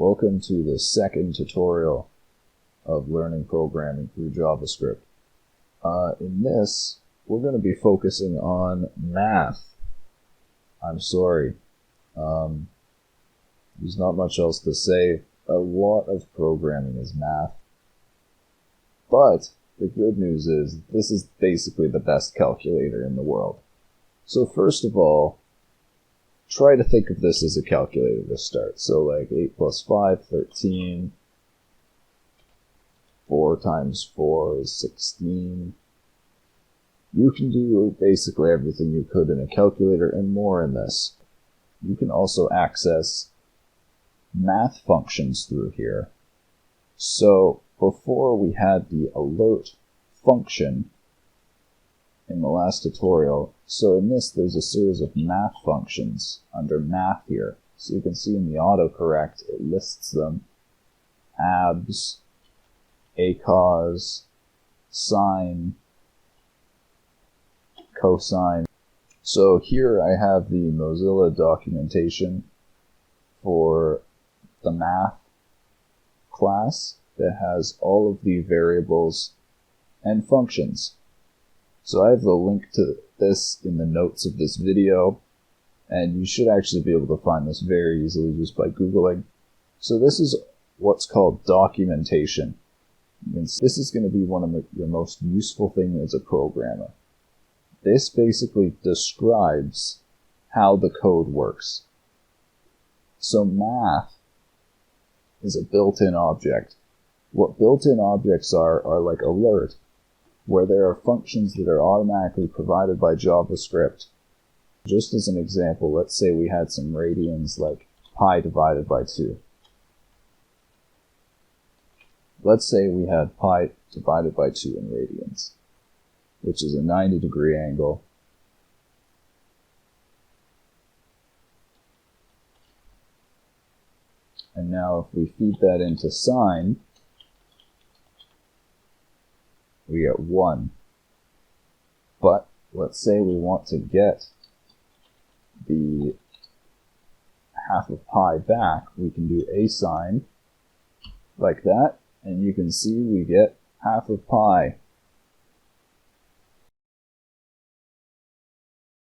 Welcome to the second tutorial of learning programming through JavaScript. In this, we're going to be focusing on math. I'm sorry. There's not much else to say. A lot of programming is math. But the good news is this is basically the best calculator in the world. So first of all, try to think of this as a calculator to start. So like 8 plus 5, 13. 4 times 4 is 16. You can do basically everything you could in a calculator and more in this. You can also access math functions through here. So before we had the alert function in the last tutorial. So in this, there's a series of math functions under math here. So you can see in the autocorrect, it lists them. Abs, acos, sine, cosine. So here I have the Mozilla documentation for the math class that has all of the variables and functions. So I have the link to this in the notes of this video, and you should actually be able to find this very easily just by Googling. So this is what's called documentation. And this is going to be one of your most useful things as a programmer. This basically describes how the code works. So math is a built-in object. What built-in objects are like alert, where there are functions that are automatically provided by JavaScript. Just as an example, let's say we had some radians like pi divided by 2. Let's say we had pi divided by 2 in radians, which is a 90-degree angle. And now if we feed that into sine, we get 1. But let's say we want to get the half of pi back, we can do a sine like that, and you can see we get half of pi.